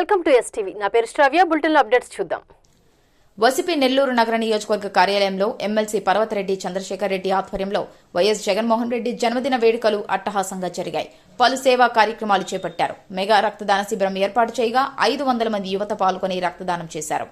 Welcome to STV. నా పేరు శ్రావ్య. Bulletin updates చూద్దాం. వసిపి నెల్లూరు నగర నియోజకవర్గ కార్యాలయంలో ఎమ్మెల్సీ పర్వతరెడ్డి చంద్రశేఖర్ రెడ్డి ఆధ్వర్యంలో వైఎస్ జగన్మోహన్ రెడ్డి జన్మదిన వేడుకలు అట్టహాసంగా జరిగాయి. పలు సేవా కార్యక్రమాలు చేపట్టారు. మెగా రక్తదాన శిబిరం ఏర్పాటు చేయగా 500 మంది యువత పాల్గొని రక్తదానం చేశారు.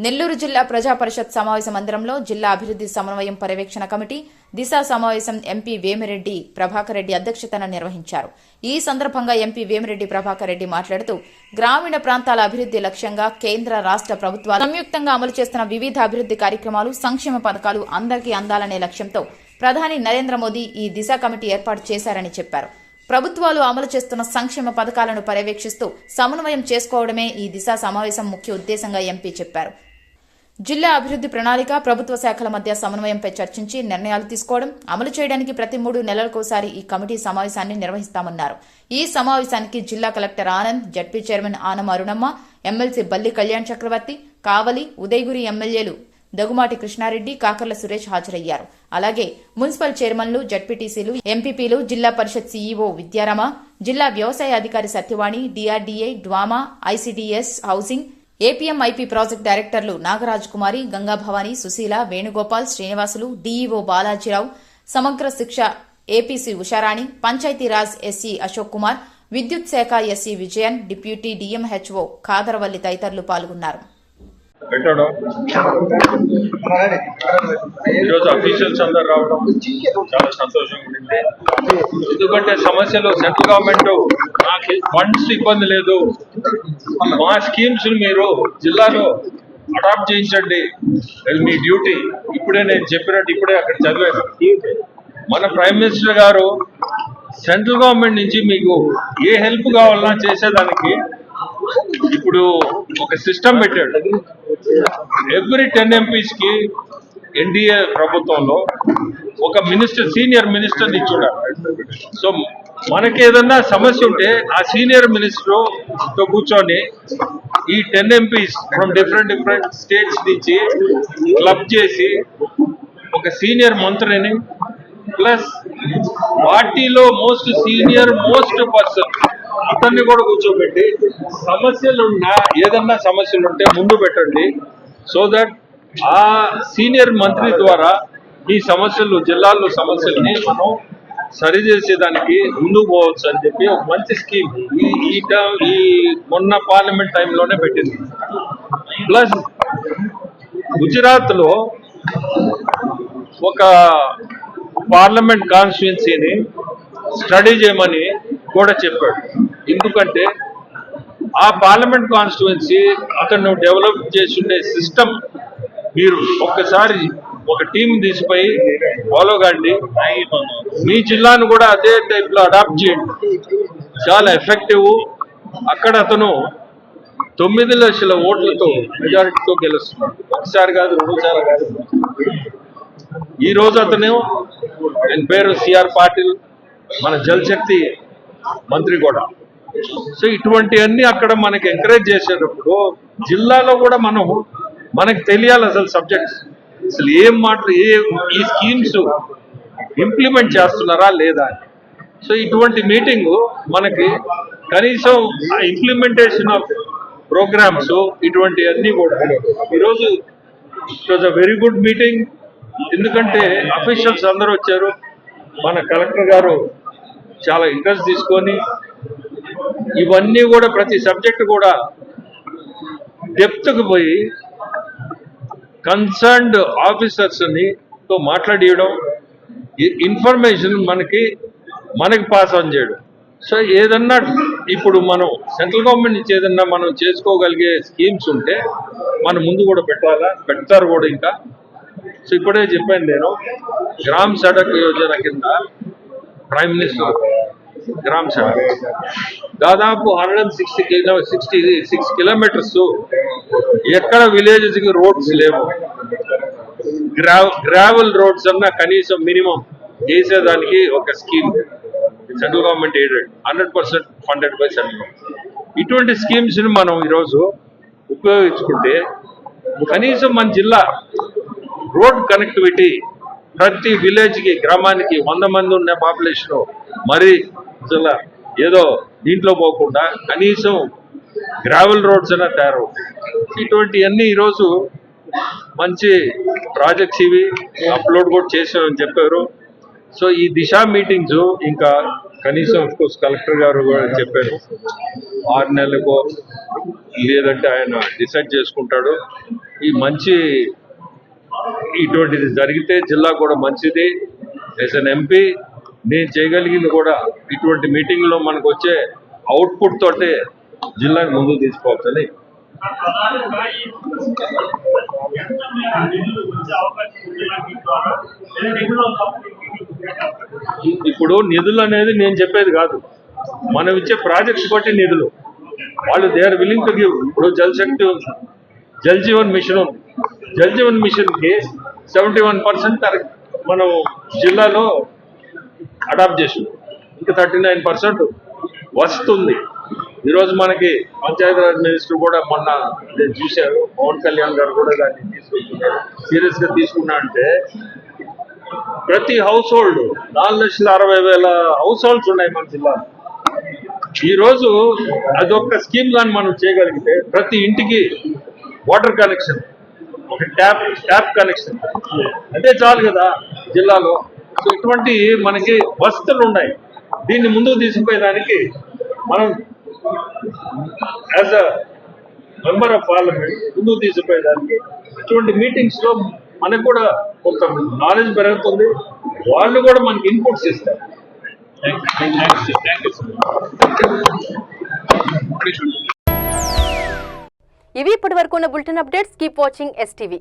నెల్లూరు జిల్లా ప్రజా పరిషత్ సమావేశ మందిరంలో జిల్లా అభివృద్ది సమన్వయం పర్యవేక్షణ కమిటీ దిశ సమావేశం ఎంపీ వేమిరెడ్డి ప్రభాకర్ రెడ్డి అధ్యక్షతన నిర్వహించారు. ఈ సందర్భంగా ఎంపీ వేమిరెడ్డి ప్రభాకర్ రెడ్డి మాట్లాడుతూ గ్రామీణ ప్రాంతాల అభివృద్ది లక్ష్యంగా కేంద్ర రాష్ట ప్రభుత్వాలు సంయుక్తంగా అమలు చేస్తున్న వివిధ అభివృద్ది కార్యక్రమాలు సంక్షేమ పథకాలు అందరికీ అందాలనే లక్ష్యంతో ప్రధాని నరేంద్ర మోదీ ఈ దిశ కమిటీ ఏర్పాటు చేశారని చెప్పారు. ప్రభుత్వాలు అమలు చేస్తున్న సంక్షేమ పథకాలను పర్యవేక్షిస్తూ సమన్వయం చేసుకోవడమే ఈ దిశ సమావేశం ముఖ్య ఉద్దేశంగా ఎంపీ చెప్పారు. జిల్లా అభివృద్ది ప్రణాళిక ప్రభుత్వ శాఖల మధ్య సమన్వయంపై చర్చించి నిర్ణయాలు తీసుకోవడం, అమలు చేయడానికి ప్రతి 3 నెలలకోసారి ఈ కమిటీ సమావేశాన్ని నిర్వహిస్తామన్నారు. ఈ సమావేశానికి జిల్లా collector Anand, ZP chairman Anam Arunamma, MLC Balli Kalyan చక్రవర్తి, కావలి, ఉదయగిరి ఎమ్మెల్యేలు దగుమాటి కృష్ణారెడ్డి, కాకర్ల సురేష్ హాజరయ్యారు. అలాగే మున్సిపల్ చైర్మన్లు, జడ్పీటీసీలు, ఎంపీపీలు, జిల్లా పరిషత్ సీఈఓ విద్యారామ, జిల్లా వ్యవసాయ అధికారి Satyavani, DRDA, DWAMA, ICDS, housing, APMIP project డైరెక్టర్లు Nagaraj Kumari, Gangabhavani, Sushila, Venugopal, Srinivasulu, DEO Balajirao, Samagra Shiksha APC Usharani, Panchayati Raj SE Ashok Kumar, విద్యుత్ శాఖ SE Vijayan, deputy DMHO Khadarvalli తదితరులు పాల్గొన్నారు. ఈరోజు అఫీషియల్స్ అందరు రావడం చాలా సంతోషంగా ఉండింది. ఎందుకంటే సమస్యలు సెంట్రల్ గవర్నమెంట్ నాకు ఫండ్స్ ఇబ్బంది లేదు, మా స్కీమ్స్ మీరు జిల్లాలో అడాప్ట్ చేయించండి, అది మీ డ్యూటీ. ఇప్పుడే నేను చెప్పినట్టు ఇప్పుడే అక్కడ చదివాను. మన ప్రైమ్ మినిస్టర్ గారు సెంట్రల్ గవర్నమెంట్ నుంచి మీకు ఏ హెల్ప్ కావాలన్నా చేసేదానికి ఇప్పుడు ఒక సిస్టమ్ పెట్టాడు. ఎవ్రీ 10 MPs కి ఎన్డీఏ ప్రభుత్వంలో ఒక మినిస్టర్, సీనియర్ మినిస్టర్ని ఇచ్చున్నారు. సో మనకి ఏదన్నా సమస్య ఉంటే ఆ సీనియర్ మినిస్టర్తో కూర్చొని ఈ 10 MPs ఫ్రమ్ డిఫరెంట్ స్టేట్స్ నుంచి క్లబ్ చేసి ఒక సీనియర్ మంత్రిని ప్లస్ పార్టీలో మోస్ట్ సీనియర్ పర్సన్ అతన్ని కూడా కూర్చోబెట్టి సమస్యలున్నా ఏదన్నా సమస్యలుంటే ముందు పెట్టండి. సో దట్ ఆ సీనియర్ మంత్రి ద్వారా ఈ సమస్యలు, జిల్లాల్లో సమస్యల్ని మనం సరిచేసేదానికి ముందుకు పోవచ్చు అని చెప్పి ఒక మంచి స్కీమ్ ఈ మొన్న పార్లమెంట్ టైంలోనే పెట్టింది. ప్లస్ గుజరాత్లో ఒక పార్లమెంట్ కాన్స్టిట్యుయెన్సీని స్టడీ చేయమని కూడా చెప్పాడు. ఎందుకంటే ఆ పార్లమెంట్ కాన్స్టిట్యుయెన్సీ అతను డెవలప్ చేసి ఉండే సిస్టమ్ మీరు ఒక్కసారి ఒక టీం తీసిపోయి ఫాలో కండి, మీ జిల్లాను కూడా అదే టైప్ లో అడాప్ట్ చేయండి, చాలా ఎఫెక్టివ్. అక్కడ అతను 9 లక్షల ఓట్లతో మెజారిటీతో గెలుస్తున్నాడు, ఒకసారి కాదు, 2 సార్లు కాదు. ఈ రోజు అతను, ఆయన పేరు సిఆర్ పాటిల్, మన జలశక్తి మంత్రి కూడా. సో ఇటువంటివన్నీ అక్కడ మనకి ఎంకరేజ్ చేసేటప్పుడు జిల్లాలో కూడా మనకి తెలియాలి అసలు సబ్జెక్ట్స్, అసలు ఏం మాటలు, ఈ స్కీమ్స్ ఇంప్లిమెంట్ చేస్తున్నారా లేదా. సో ఇటువంటి మీటింగ్ మనకి కనీసం ఇంప్లిమెంటేషన్ ఆఫ్ ప్రోగ్రామ్స్ ఇటువంటివన్నీ కూడా ఈరోజు it was a very good meeting. ఎందుకంటే అఫీషియల్స్ అందరూ వచ్చారు, మన కలెక్టర్ గారు చాలా ఇంట్రెస్ట్ తీసుకొని ఇవన్నీ కూడా ప్రతి సబ్జెక్ట్ కూడా డెప్త్కి పోయి కన్సర్న్డ్ ఆఫీసర్స్ని తో మాట్లాడియడం, ఇన్ఫర్మేషన్ మనకి పాస్ ఆన్ చేయడం. సో ఏదన్నా ఇప్పుడు మనం సెంట్రల్ గవర్నమెంట్ నుంచి ఏదన్నా మనం చేసుకోగలిగే స్కీమ్స్ ఉంటే మనం ముందు కూడా పెడతారు కూడా ఇంకా. సో ఇప్పుడే చెప్పాను నేను, గ్రామ్ సడక్ యోజన కింద ప్రైమ్ మినిస్టర్ గ్రామ్ సడక్ దాదాపు 166 కిలోమీటర్స్ ఎక్కడ విలేజెస్కి రోడ్స్ లేవు, గ్రావెల్ రోడ్స్ అన్నా కనీసం మినిమం చేసేదానికి ఒక scheme central government aided, 100% funded by central government. ఇటువంటి స్కీమ్స్ ని మనం ఈరోజు ఉపయోగించుకుంటే కనీసం మన జిల్లా రోడ్ కనెక్టివిటీ ప్రతి విలేజ్ కి, గ్రామానికి 100 మంది ఉన్న పాపులేషన్ మరి జిల్లా ఏదో దీంట్లో పోకుండా కనీసం గ్రావెల్ రోడ్స్ అయినా తయారవుతాయి. ఇటువంటివన్నీ ఈరోజు మంచి ప్రాజెక్ట్స్ ఇవి అప్లోడ్ కూడా చేసామని చెప్పారు. సో ఈ దిశ మీటింగ్స్ ఇంకా కనీసం కలెక్టర్ గారు కూడా చెప్పారు 6 నెలలకో లేదంటే ఆయన డిసైడ్ చేసుకుంటాడు. ఈ మంచి ఇటువంటిది జరిగితే జిల్లా కూడా మంచిది. యాజ్ అన్ ఎంపీ నేను చేయగలిగింది కూడా ఇటువంటి మీటింగ్లో మనకు వచ్చే అవుట్పుట్ తోటే జిల్లాని ముందుకు తీసుకోవచ్చని. ఇప్పుడు నిధులు అనేది నేను చెప్పేది కాదు, మనం ఇచ్చే ప్రాజెక్ట్స్ బట్టి నిధులు వాళ్ళు they are willing to give. ఇప్పుడు జలశక్తి ఉంది, జల్ జీవన్ మిషన్ ఉంది, జల్ జీవన్ మిషన్ కి 71% మనం జిల్లాలో అడాప్ట్ చేసాం, ఇంకా 39% వస్తుంది. ఈరోజు మనకి పంచాయతీరాజ్ మినిస్టర్ కూడా మొన్న నేను చూశారు, పవన్ కళ్యాణ్ గారు కూడా దాన్ని తీసుకుంటున్నారు, సీరియస్ గా తీసుకున్నా. అంటే ప్రతి హౌస్ హోల్డ్ 4,60,000 హౌస్ హోల్డ్స్ ఉన్నాయి మన జిల్లాలో. ఈ రోజు అదొక స్కీమ్ కానీ మనం చేయగలిగితే ప్రతి ఇంటికి వాటర్ కనెక్షన్, ఒక ట్యాప్ కనెక్షన్ అదే చాలు కదా జిల్లాలో. సో ఇటువంటి మనకి వసతులు ఉన్నాయి, దీన్ని ముందుకు తీసుకుపోయేదానికి మనం as a member of parliament ముందుకు తీసుకుపోయేదానికి ఇటువంటి మీటింగ్స్ లో మనకు కూడా కొంత నాలెడ్జ్ పెరుగుతుంది, వాళ్ళు కూడా మనకి ఇన్పుట్స్ ఇస్తారు. ఇవి ఇప్పటి వరకు ఉన్న bulletin updates. Keep watching STV.